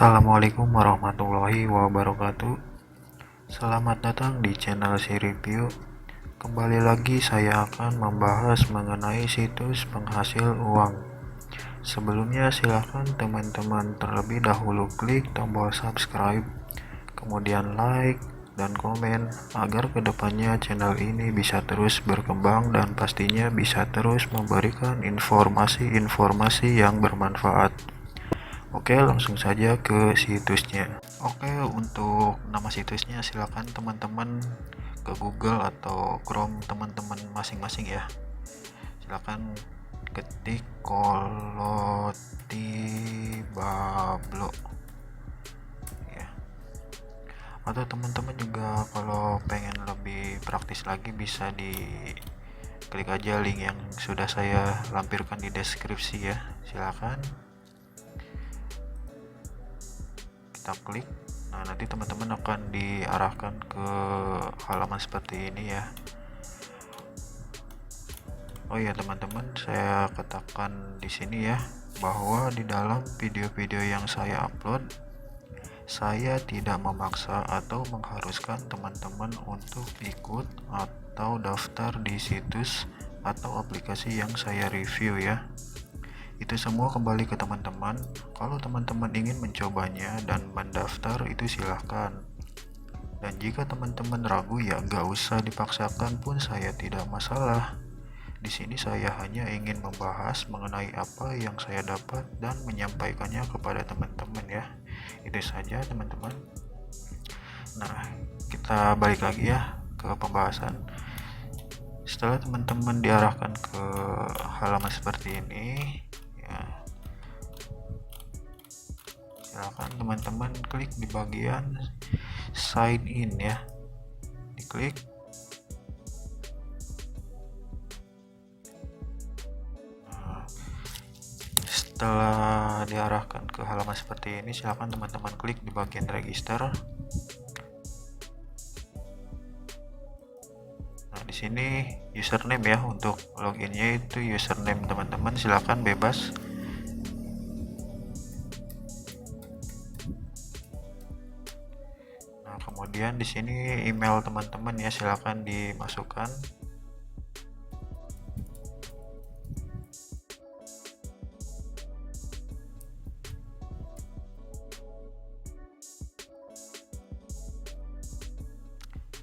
Assalamualaikum warahmatullahi wabarakatuh. Selamat datang di channel Si Review. Kembali lagi saya akan membahas mengenai situs penghasil uang. Sebelumnya silahkan teman-teman terlebih dahulu klik tombol subscribe, kemudian like dan komen agar kedepannya channel ini bisa terus berkembang dan pastinya bisa terus memberikan informasi-informasi yang bermanfaat. Oke, langsung saja ke situsnya. Oke, untuk nama situsnya silakan teman-teman ke Google atau Chrome teman-teman masing-masing ya. Silakan ketik Kolotibablo ya. Atau teman-teman juga kalau pengen lebih praktis lagi bisa di klik aja link yang sudah saya lampirkan di deskripsi ya. Silakan kita klik. Nah, nanti teman-teman akan diarahkan ke halaman seperti ini ya. Oh ya teman-teman, saya katakan di sini ya bahwa di dalam video-video yang saya upload, saya tidak memaksa atau mengharuskan teman-teman untuk ikut atau daftar di situs atau aplikasi yang saya review ya. Itu semua kembali ke teman-teman. Kalau teman-teman ingin mencobanya dan mendaftar itu silahkan. Dan jika teman-teman ragu ya gak usah dipaksakan pun saya tidak masalah. Di sini saya hanya ingin membahas mengenai apa yang saya dapat dan menyampaikannya kepada teman-teman ya. Itu saja teman-teman. Nah, kita balik lagi ya ke pembahasan. Setelah teman-teman diarahkan ke halaman seperti ini ya, silakan teman-teman klik di bagian sign in ya, diklik. Nah, setelah diarahkan ke halaman seperti ini silakan teman-teman klik di bagian register. Nah, di sini username ya, untuk loginnya itu username teman-teman silakan bebas. Nah, kemudian di sini email teman-teman ya silakan dimasukkan.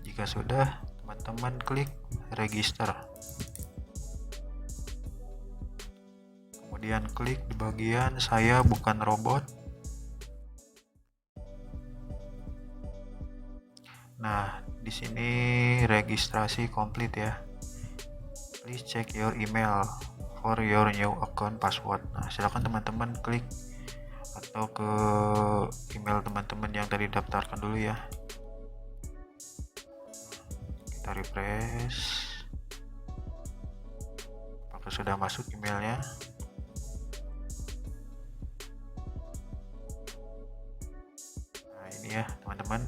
Jika sudah, teman-teman klik register. Kemudian klik di bagian saya bukan robot. Nah, di sini registrasi komplit ya. Please check your email for your new account password. Nah, silakan teman-teman klik atau ke email teman-teman yang tadi daftarkan dulu ya. Kita refresh. Apakah sudah masuk emailnya? Nah, ini ya teman-teman,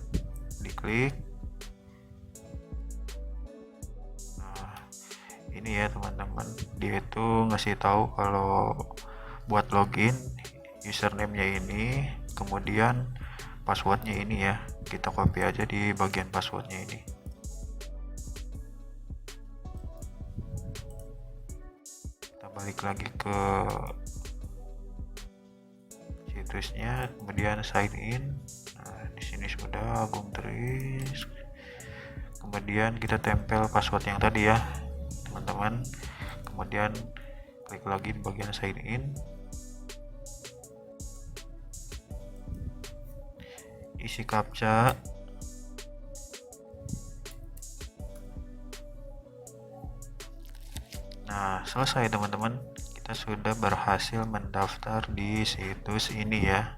diklik. Nah, ini ya teman-teman, dia itu ngasih tahu kalau buat login username-nya ini, kemudian passwordnya ini ya, kita copy aja di bagian passwordnya ini. Kita balik lagi ke situsnya, kemudian sign in. Nah, di sini sudah Agung Tris. Kemudian kita tempel password yang tadi ya teman-teman, kemudian klik lagi di bagian sign in, isi captcha. Nah, selesai teman-teman, kita sudah berhasil mendaftar di situs ini ya.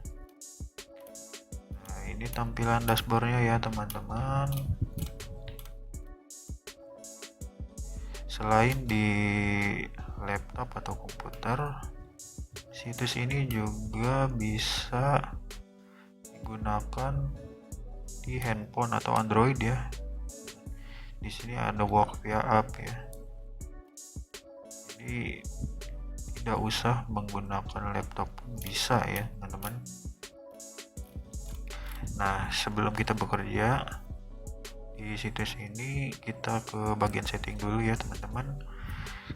Nah, ini tampilan dashboardnya ya teman-teman. Selain di laptop atau komputer, situs ini juga bisa digunakan di handphone atau Android ya. Di sini ada work via app ya. Jadi tidak usah menggunakan laptop pun bisa ya teman-teman. Nah, sebelum kita bekerja di situs ini, kita ke bagian setting dulu ya teman-teman.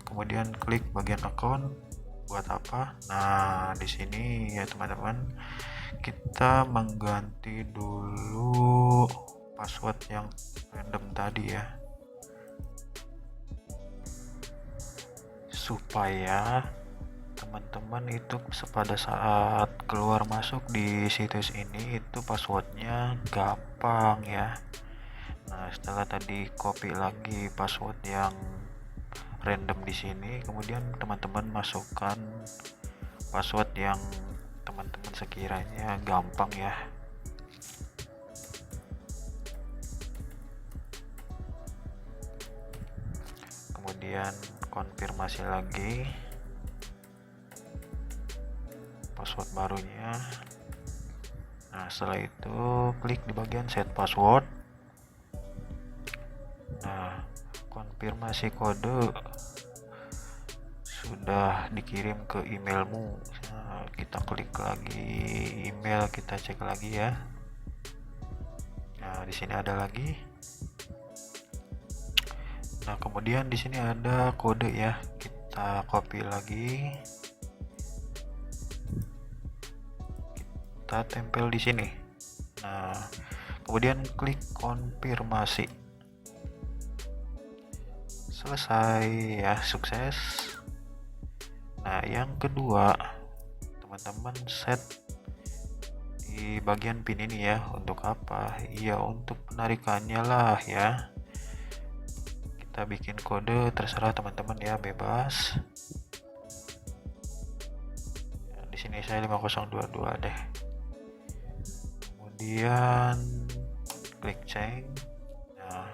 Kemudian klik bagian account. Buat apa? Nah, di sini ya teman-teman, kita mengganti dulu password yang random tadi ya, supaya teman-teman itu pada saat keluar masuk di situs ini itu passwordnya gampang ya. Nah, setelah tadi copy lagi password yang random di sini, kemudian teman-teman masukkan password yang teman-teman sekiranya gampang ya. Kemudian konfirmasi lagi password barunya. Nah, setelah itu klik di bagian set password. Nah, konfirmasi kode sudah dikirim ke emailmu. Nah, kita klik lagi email, kita cek lagi ya. Nah, di sini ada lagi. Nah, kemudian di sini ada kode ya. Kita copy lagi. Kita tempel di sini. Nah, kemudian klik konfirmasi. Selesai ya, sukses. Nah, yang kedua, teman-teman set di bagian pin ini ya. Untuk apa? Iya, untuk penarikannya lah ya. Kita bikin kode terserah teman-teman ya, bebas. Ya, di sini saya 5022 deh. Kemudian klik change. Nah,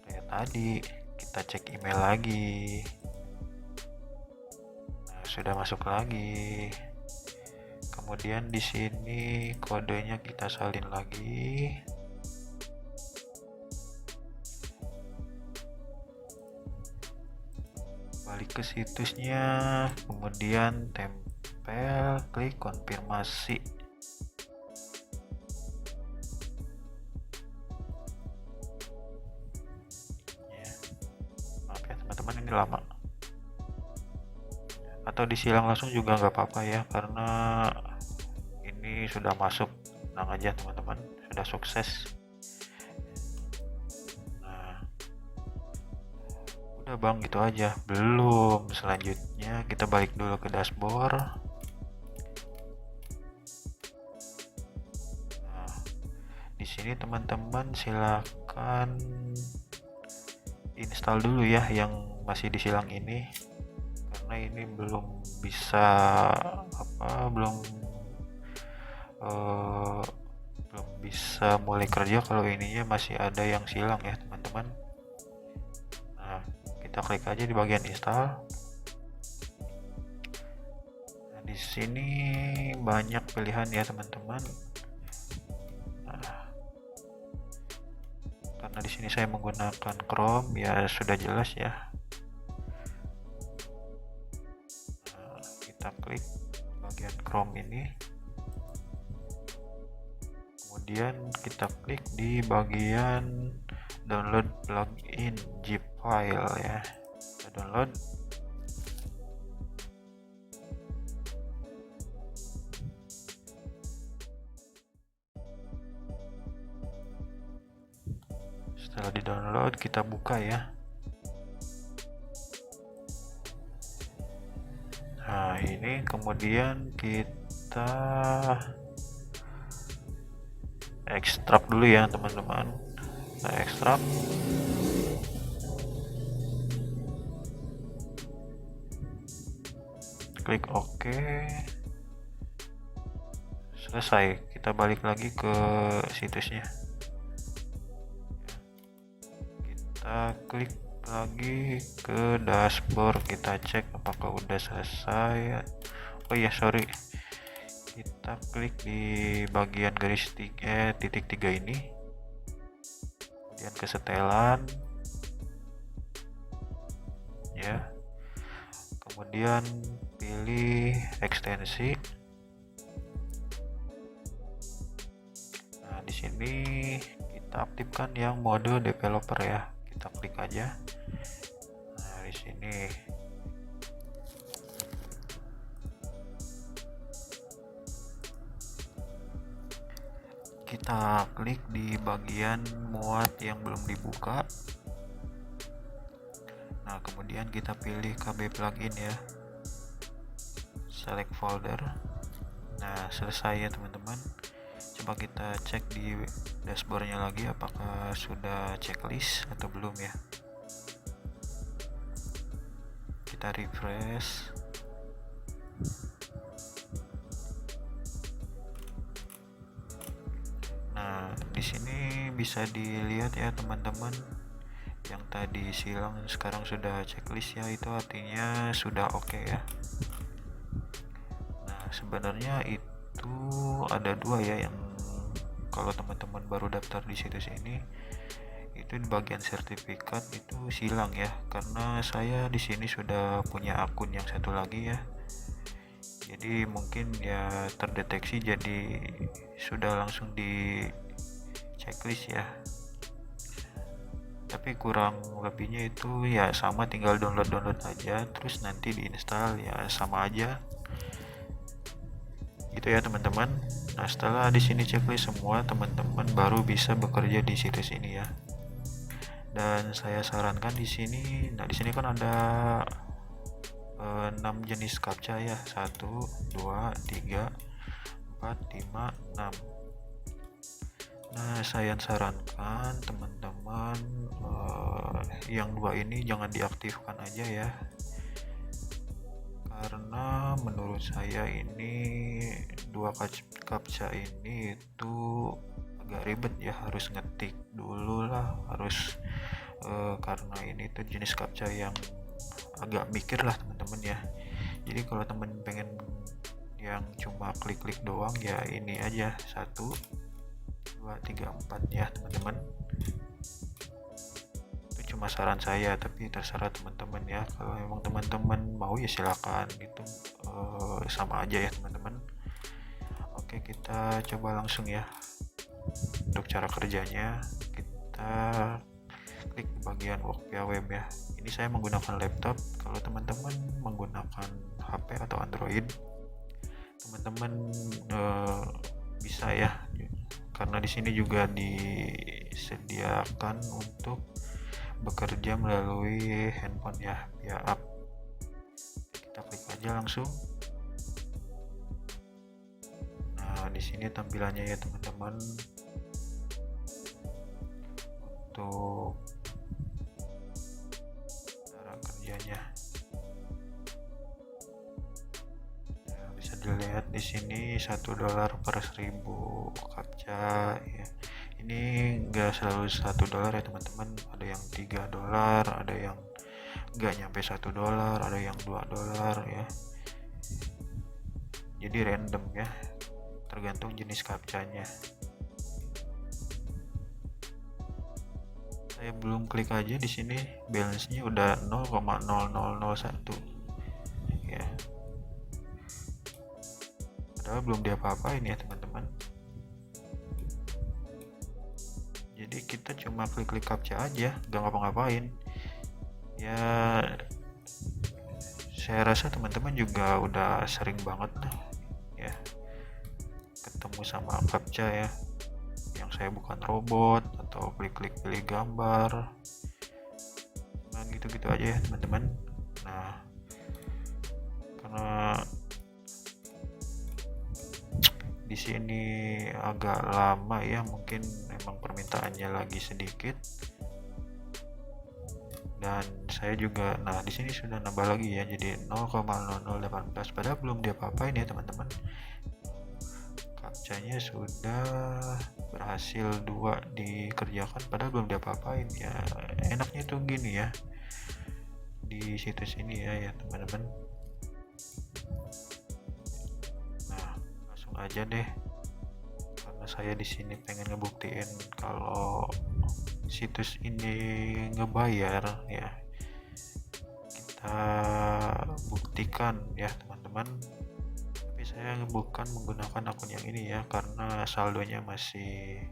kayak tadi kita cek email lagi. Nah, sudah masuk lagi. Kemudian di sini kodenya kita salin lagi. Balik ke situsnya, kemudian tempel, klik konfirmasi. Ya, maaf ya teman-teman, ini lama. Atau disilang langsung juga nggak apa-apa ya, karena ini sudah masuk. Tenang aja teman-teman, sudah sukses. Nah, udah bang, gitu aja. Belum, selanjutnya kita balik dulu ke dashboard. Nah, di sini teman-teman silakan install dulu ya yang masih disilang ini, karena ini belum bisa belum bisa mulai kerja kalau ininya masih ada yang silang ya teman-teman. Nah, kita klik aja di bagian install. Nah, di sini banyak pilihan ya teman-teman. Nah, karena di sini saya menggunakan Chrome ya sudah jelas ya. Nah, kita klik bagian Chrome ini. Kemudian kita klik di bagian download plugin zip file ya. Kita download. Setelah di download kita buka ya. Nah, ini kemudian kita ekstrak dulu ya teman-teman. Kita ekstrak. Klik OK. Selesai. Kita balik lagi ke situsnya. Kita klik lagi ke dashboard, kita cek apakah udah selesai. Oh iya, sorry, kita klik di bagian garis titik 3 ini, kemudian kesetelan ya, kemudian pilih ekstensi, di sini kita aktifkan yang mode developer ya. Kita klik aja. Nah, di sini kita klik di bagian muat yang belum dibuka. Nah, kemudian kita pilih KB plugin ya, select folder. Nah, selesai ya teman-teman. Coba kita cek di dashboardnya lagi apakah sudah checklist atau belum ya. Kita refresh. Nah, di sini bisa dilihat ya teman-teman, yang tadi silang sekarang sudah checklist ya, itu artinya sudah oke ya. Nah, sebenarnya itu ada dua ya, yang kalau teman-teman baru daftar di situs ini itu di bagian sertifikat itu silang ya, karena saya di sini sudah punya akun yang satu lagi ya, jadi mungkin ya terdeteksi, jadi sudah langsung di checklist ya. Tapi kurang lebihnya itu ya sama, tinggal download aja terus nanti diinstal ya, sama aja gitu ya teman-teman. Nah, setelah di sini checklist semua, teman-teman baru bisa bekerja di situs ini ya. Dan saya sarankan di sini, nah di sini kan ada 6 jenis captcha ya, 1 2 3 4 5 6. Nah, saya sarankan teman-teman yang dua ini jangan diaktifkan aja ya, karena menurut saya ini dua captcha ini itu agak ribet ya, harus ngetik dulu lah, harus karena ini tuh jenis captcha yang agak mikir lah teman-teman ya. Jadi kalau teman pengen yang cuma klik-klik doang ya, ini aja 1 2 3 4 ya teman-teman. Itu cuma saran saya, tapi terserah teman-teman ya. Kalau memang teman-teman mau ya silakan, itu sama aja ya teman-teman. Oke, kita coba langsung ya. Untuk cara kerjanya, kita klik bagian work via web ya. Ini saya menggunakan laptop. Kalau teman-teman menggunakan HP atau Android, teman-teman bisa ya, karena di sini juga disediakan untuk bekerja melalui handphone ya, via app. Kita klik aja langsung. Nah, di sini tampilannya ya teman-teman. Untuk cara kerjanya ya, bisa dilihat di sini $1 per 1000 captcha ya. Ini enggak selalu $1 ya teman-teman, ada yang $3, ada yang enggak nyampe $1, ada yang $2 ya. Jadi random ya, tergantung jenis captchanya. Saya belum klik aja di sini, balance-nya udah 0,0001 ya. Padahal belum diapa-apain ya teman-teman. Jadi kita cuma klik-klik captcha aja, gak ngapa-ngapain ya. Saya rasa teman-teman juga udah sering banget lah ya ketemu sama captcha ya, yang saya bukan robot atau klik-klik pilih gambar, nah gitu-gitu aja ya teman-teman. Nah, karena di sini agak lama ya, mungkin memang permintaannya lagi sedikit, dan saya juga nah di sini sudah nambah lagi ya, jadi 0,0018, padahal belum diapa-apain ya teman-teman. Captchanya sudah berhasil 2 dikerjakan, padahal belum diapa-apain ya. Enaknya tuh gini ya di situs ini ya teman-teman. Nah, langsung aja deh, karena saya di sini pengen ngebuktiin kalau situs ini ngebayar ya. Kita buktikan ya teman-teman. Tapi saya bukan menggunakan akun yang ini ya, karena saldonya masih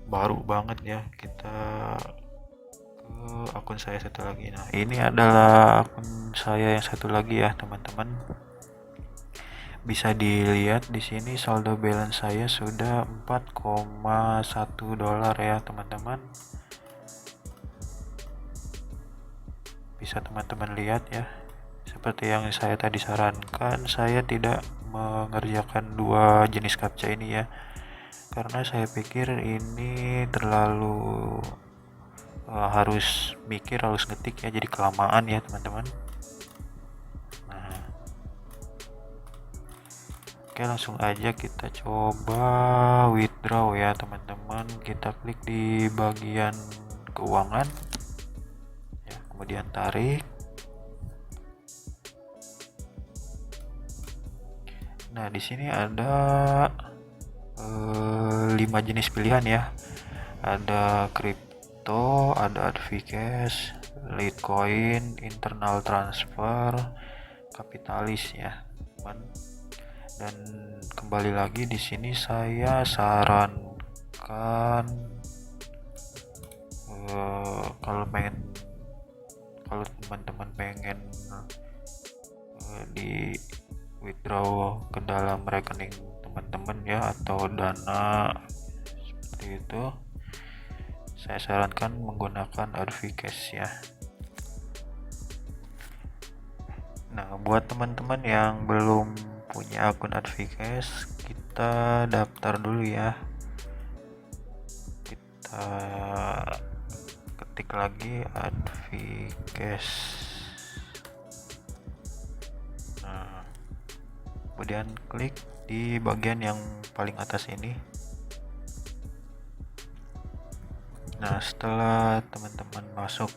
baru banget ya, kita ke akun saya satu lagi. Nah, ini adalah akun saya yang satu lagi ya teman-teman. Bisa dilihat di sini saldo balance saya sudah 4,1 dolar ya teman-teman. Bisa teman-teman lihat ya. Seperti yang saya tadi sarankan, saya tidak mengerjakan dua jenis captcha ini ya. Karena saya pikir ini terlalu harus mikir, harus ngetik ya, jadi kelamaan ya teman-teman. Nah, oke, langsung aja kita coba withdraw ya teman-teman. Kita klik di bagian keuangan ya, kemudian tarik. Nah, di sini ada 5 jenis pilihan ya. Ada crypto, ada advocate, Litecoin, internal transfer, kapitalis ya teman. Dan kembali lagi di sini saya sarankan kalau teman-teman pengen di withdraw ke dalam rekening teman-teman ya, atau dana seperti itu, saya sarankan menggunakan advocate ya. Nah, buat teman-teman yang belum punya akun advocate, kita daftar dulu ya. Kita ketik lagi advocate. Nah, kemudian klik di bagian yang paling atas ini. Nah, setelah teman-teman masuk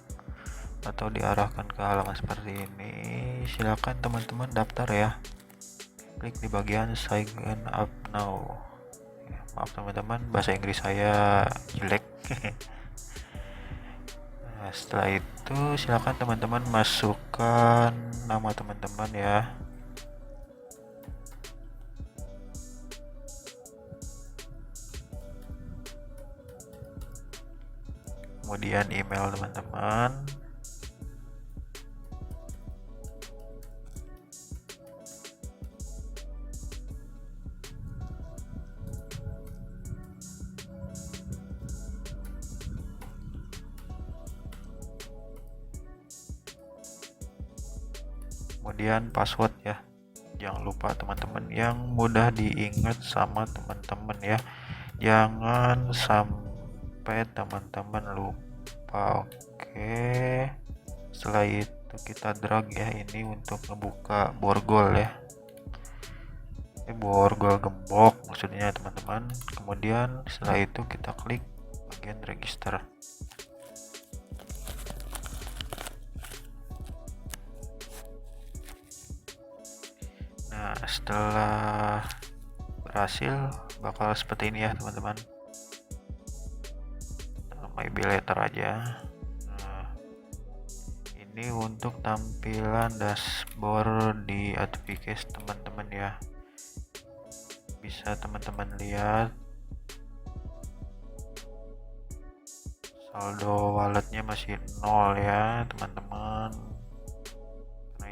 atau diarahkan ke halaman seperti ini, silakan teman-teman daftar ya. Klik di bagian sign up now. Ya, maaf teman-teman, bahasa Inggris saya jelek. Nah, setelah itu silakan teman-teman masukkan nama teman-teman ya. Kemudian email teman-teman. Kemudian password ya. Jangan lupa teman-teman, yang mudah diingat sama teman-teman ya. Jangan sampai teman-teman lupa. Oke. Setelah itu kita drag ya ini untuk ngebuka borgol ya. Borgol gembok maksudnya teman-teman. Kemudian setelah itu kita klik bagian register. Nah, setelah berhasil bakal seperti ini ya teman-teman. My letter aja. Nah, ini untuk tampilan dashboard di advocate teman-teman ya. Bisa teman-teman lihat saldo walletnya masih 0 ya teman-teman.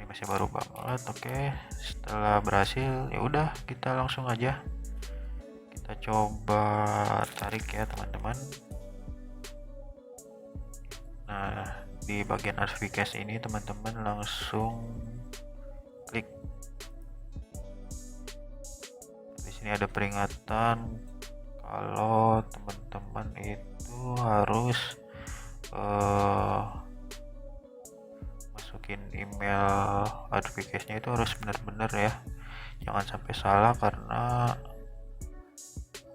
Masih baru banget. Oke, setelah berhasil ya udah, kita langsung aja kita coba tarik ya teman-teman. Nah, di bagian advocate ini teman-teman langsung klik. Di sini ada peringatan kalau teman-teman itu harus masukin email advocate-nya itu harus benar-benar ya, jangan sampai salah, karena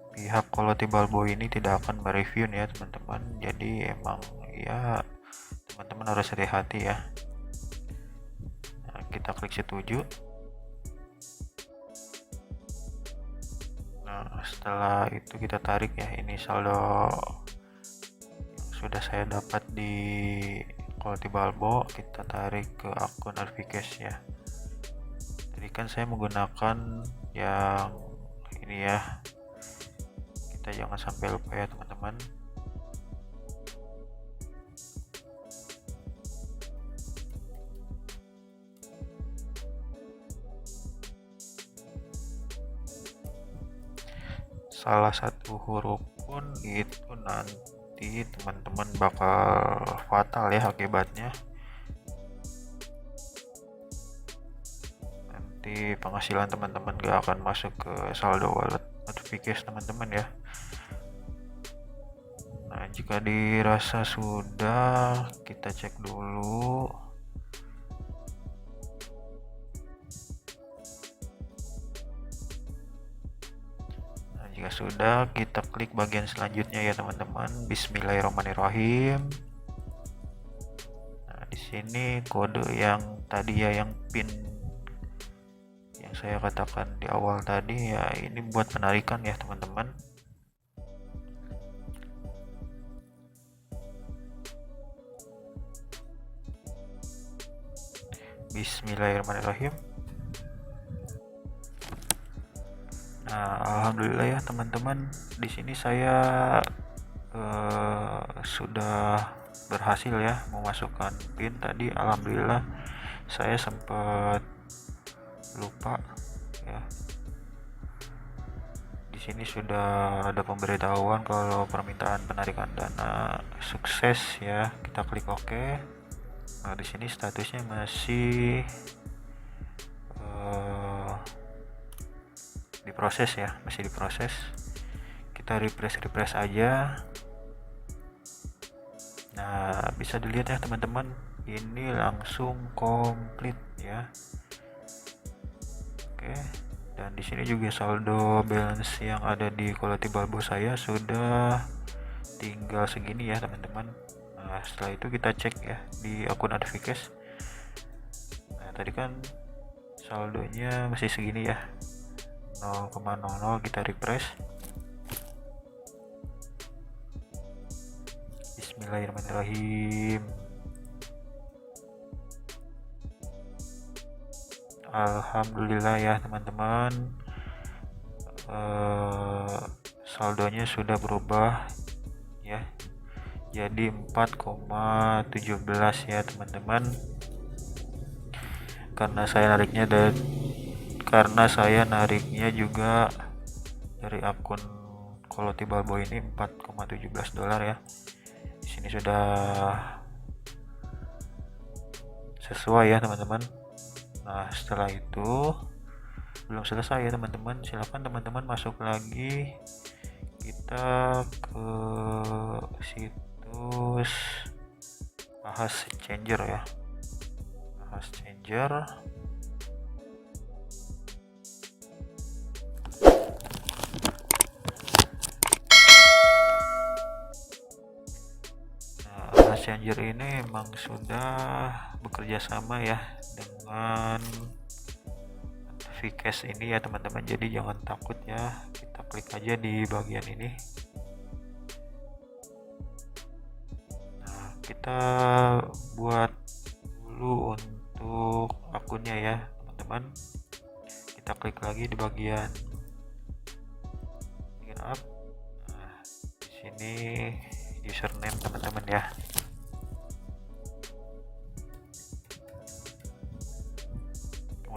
pihak Quality Balbo ini tidak akan mereview ya teman-teman. Jadi emang ya teman-teman harus hati-hati ya. Nah, kita klik setuju. Nah, setelah itu kita tarik ya, ini saldo yang sudah saya dapat di Quality Balbo, kita tarik ke akun advocate ya. Tadi kan saya menggunakan yang ini ya, kita jangan sampai lupa ya teman-teman. teman-teman. Salah satu huruf pun itu nanti teman-teman bakal fatal ya akibatnya. Nanti penghasilan teman-teman gak akan masuk ke saldo wallet notification teman-teman ya. Nah, jika dirasa sudah, kita cek dulu. Jika sudah, kita klik bagian selanjutnya ya teman-teman. Bismillahirrahmanirrahim. Nah, di sini kode yang tadi ya, yang PIN yang saya katakan di awal tadi ya, ini buat penarikan ya teman-teman. Bismillahirrahmanirrahim. Nah, alhamdulillah ya teman-teman, di sini saya sudah berhasil ya memasukkan PIN tadi. Alhamdulillah, saya sempat lupa ya. Di sini sudah ada pemberitahuan kalau permintaan penarikan dana sukses ya. Kita klik OK. Nah, di sini statusnya masih diproses ya, masih diproses. Kita refresh aja. Nah, bisa dilihat ya teman-teman, ini langsung komplit ya. Oke, dan di sini juga saldo balance yang ada di Quality Balbo saya sudah tinggal segini ya teman-teman. Nah, setelah itu kita cek ya di akun notification. Nah, tadi kan saldonya masih segini ya, 0,00. Kita refresh. Bismillahirrahmanirrahim. Alhamdulillah ya teman-teman, saldonya sudah berubah ya, jadi 4,17 ya teman-teman. Karena saya nariknya juga dari akun Quality Balbo ini $4,17 ya. Di sini sudah sesuai ya teman-teman. Nah, setelah itu belum selesai ya teman-teman, silakan teman-teman masuk lagi, kita ke situs Ahas Changer ya, Ahas Changer. Changer ini memang sudah bekerja sama ya dengan Vcash ini ya teman-teman, jadi jangan takut ya. Kita klik aja di bagian ini. Nah, kita buat dulu untuk akunnya ya teman-teman. Kita klik lagi di bagian sign up. Nah, di sini username teman-teman ya.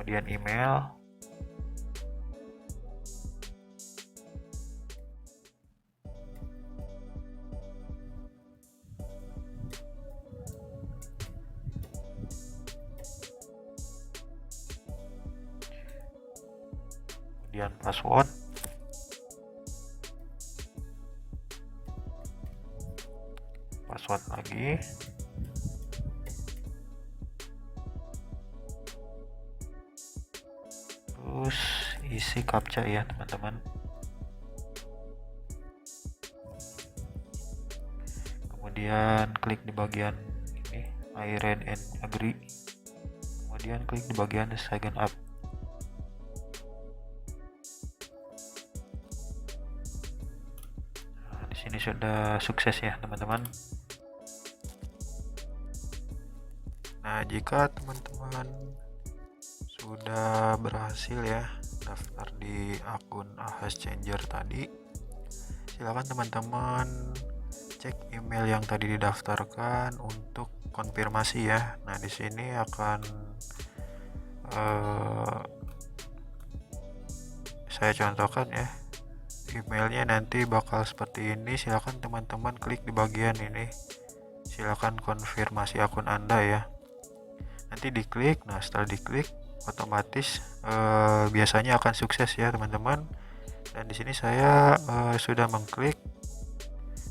Kemudian email, kemudian password, lagi, terus isi captcha ya teman-teman. Kemudian klik di bagian ini, I read and agree. Kemudian klik di bagian sign up. Nah, di sini sudah sukses ya teman-teman. Nah, jika teman-teman sudah berhasil ya daftar di akun Ahas Changer tadi, silakan teman-teman cek email yang tadi didaftarkan untuk konfirmasi ya. Nah, di sini akan saya contohkan ya. Emailnya nanti bakal seperti ini. Silakan teman-teman klik di bagian ini. Silakan konfirmasi akun Anda ya. Nanti diklik. Nah, setelah diklik otomatis biasanya akan sukses ya teman-teman. Dan di sini saya sudah mengklik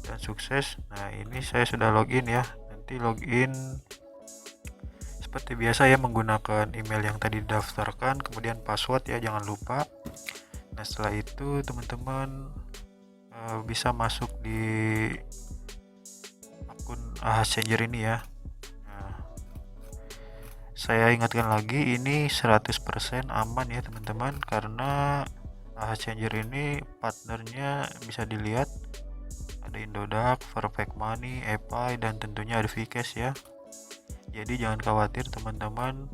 dan sukses. Nah, ini saya sudah login ya. Nanti login seperti biasa ya, menggunakan email yang tadi didaftarkan, kemudian password ya, jangan lupa. Nah, setelah itu teman-teman bisa masuk di akun Changer ini ya. Nah, saya ingatkan lagi, ini 100% aman ya teman-teman, karena Changer ini partnernya bisa dilihat ada Indodax, Perfect Money, EPI, dan tentunya ada Vcash ya. Jadi jangan khawatir teman-teman,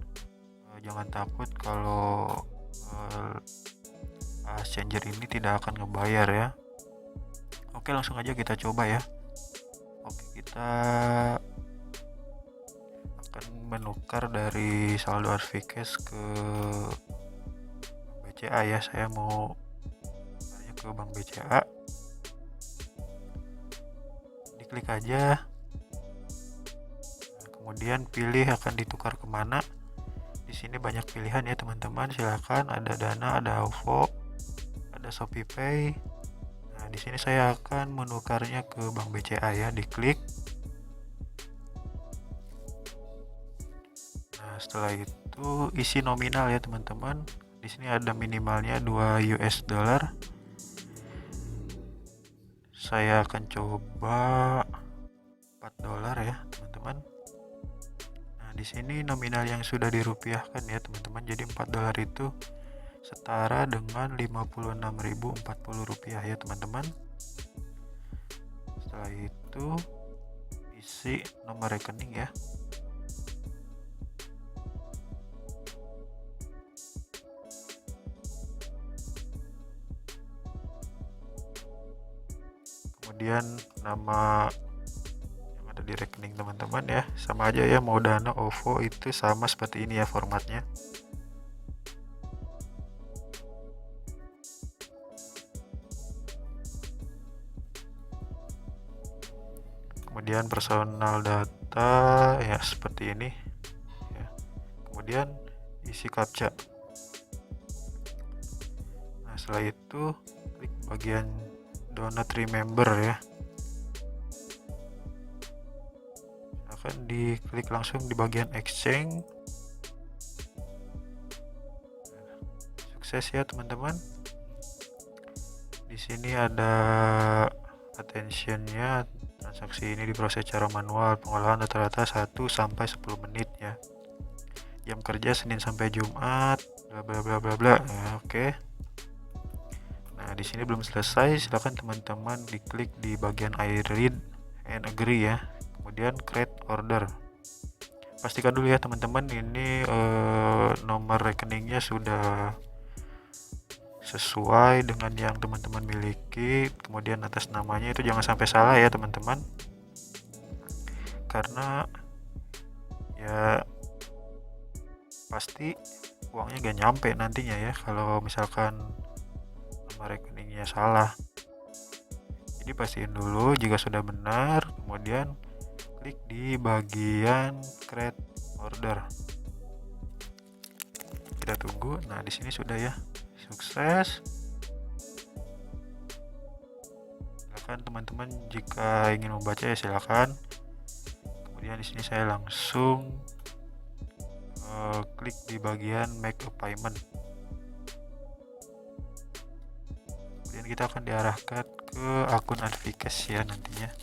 jangan takut kalau Changer ini tidak akan ngebayar ya. Oke, langsung aja kita coba ya. Oke, kita akan menukar dari saldo Vcash ke BCA ya. Saya mau ke Bank BCA. Diklik aja. Kemudian pilih akan ditukar kemana. Di sini banyak pilihan ya teman-teman. Silakan, ada Dana, ada OVO, ada ShopeePay. Nah, di sini saya akan menukarnya ke Bank BCA ya. Diklik. Nah, setelah itu isi nominal ya teman-teman. Di sini ada minimalnya 2 US dollar. Saya akan coba 4 dolar ya teman-teman. Nah, di sini nominal yang sudah dirupiahkan ya teman-teman. Jadi 4 dolar itu setara dengan 56.040 rupiah ya teman-teman. Setelah itu isi nomor rekening ya. Kemudian nama yang ada di rekening teman-teman ya, sama aja ya, mau Dana, OVO itu sama seperti ini ya formatnya. Kemudian personal data ya seperti ini ya. Kemudian isi captcha. Nah, setelah itu klik bagian do not remember ya. Akan diklik langsung di bagian exchange. Sukses ya teman-teman. Di sini ada attentionnya. Transaksi ini diproses secara manual. Pengolahan rata-rata 1 sampai 10 menit ya. Jam kerja Senin sampai Jumat. Bla bla bla bla bla. Ya, oke. Nah, di sini belum selesai. Silakan teman-teman diklik di bagian I read and agree ya. Kemudian create order. Pastikan dulu ya teman-teman, ini nomor rekeningnya sudah sesuai dengan yang teman-teman miliki. Kemudian atas namanya itu jangan sampai salah ya teman-teman, karena ya pasti uangnya gak nyampe nantinya ya kalau misalkan nomor rekeningnya salah. Jadi pastiin dulu jika sudah benar, kemudian klik di bagian create order. Kita tunggu. Nah, di sini sudah ya, sukses. Silakan teman-teman jika ingin membaca ya silakan. Kemudian di sini saya langsung klik di bagian make a payment. Kemudian kita akan diarahkan ke akun Vcash ya nantinya.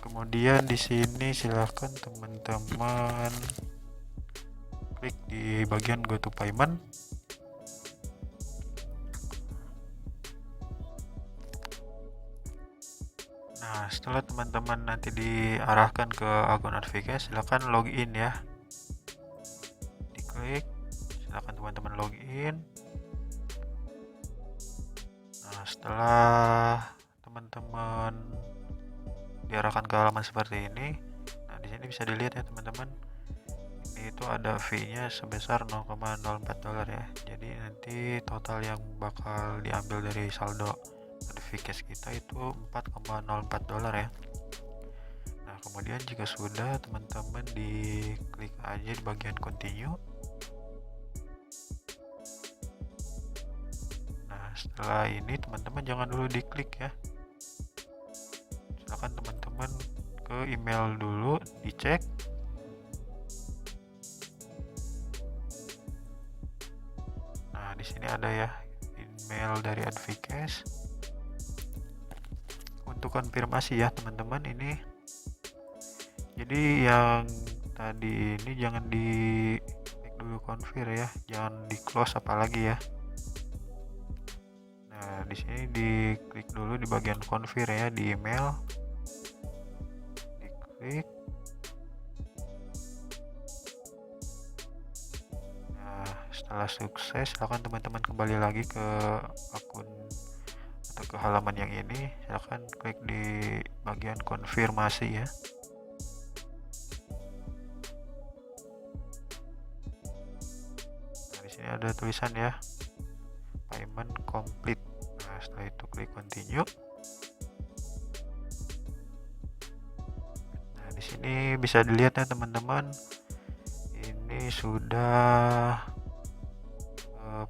Kemudian di sini silahkan teman-teman klik di bagian go to payment. Nah, setelah teman-teman nanti diarahkan ke akun Vcash, silahkan login ya. Diklik, silahkan teman-teman login. Nah, setelah teman-teman diarahkan ke halaman seperti ini. Nah, di sini bisa dilihat ya teman-teman, ini itu ada fee-nya sebesar 0,04 dolar ya. Jadi nanti total yang bakal diambil dari saldo Advocast kita itu 4,04 dolar ya. Nah, kemudian jika sudah, teman-teman diklik aja di bagian continue. Nah, setelah ini teman-teman jangan dulu diklik ya, silakan teman-teman ke email dulu dicek. Nah, di sini ada ya email dari Advocast. Untuk konfirmasi ya teman-teman, ini jadi yang tadi ini jangan di klik dulu konfir ya, jangan di close apalagi ya. Nah, di sini diklik dulu di bagian konfir ya di email, diklik. Nah, setelah sukses, silakan teman-teman kembali lagi ke akun atau ke halaman yang ini. Silakan klik di bagian konfirmasi ya. Nah, di sini ada tulisan ya payment complete. Nah, setelah itu klik continue. Nah, di sini bisa dilihat ya teman-teman, ini sudah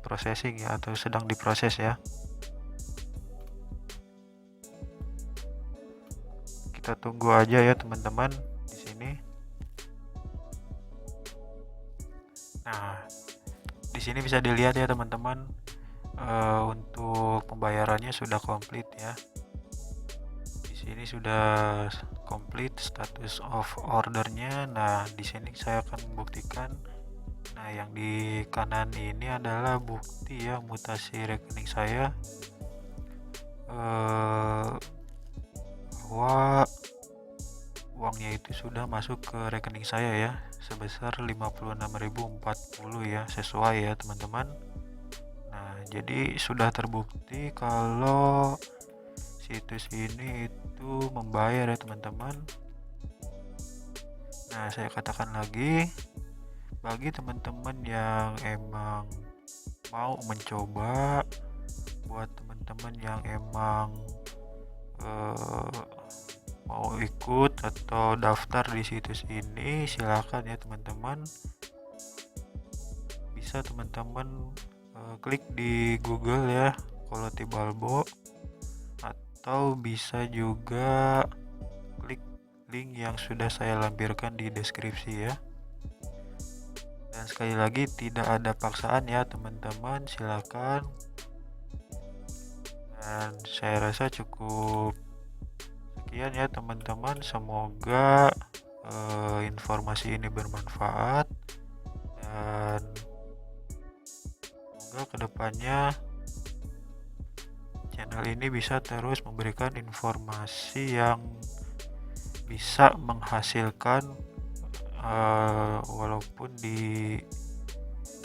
processing ya, atau sedang diproses ya. Kita tunggu aja ya teman-teman di sini. Nah, di sini bisa dilihat ya teman-teman, untuk pembayarannya sudah komplit ya. Di sini sudah komplit status of ordernya. Nah, di sini saya akan membuktikan. Nah, yang di kanan ini adalah bukti ya mutasi rekening saya, bahwa uangnya itu sudah masuk ke rekening saya ya sebesar 56.040 ya, sesuai ya teman-teman. Nah, jadi sudah terbukti kalau situs ini itu membayar ya teman-teman. Nah, saya katakan lagi, bagi teman-teman yang emang mau mencoba, buat teman-teman yang emang mau ikut atau daftar di situs ini, silakan ya teman-teman. Bisa teman-teman klik di Google ya, Quality Balbo, atau bisa juga klik link yang sudah saya lampirkan di deskripsi ya. Dan sekali lagi, tidak ada paksaan ya teman-teman, silakan. Dan saya rasa cukup sekian ya teman-teman, semoga informasi ini bermanfaat, dan semoga kedepannya channel ini bisa terus memberikan informasi yang bisa menghasilkan walaupun di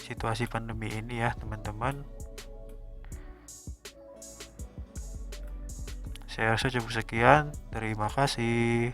situasi pandemi ini ya teman-teman. Saya rasa cukup sekian, terima kasih.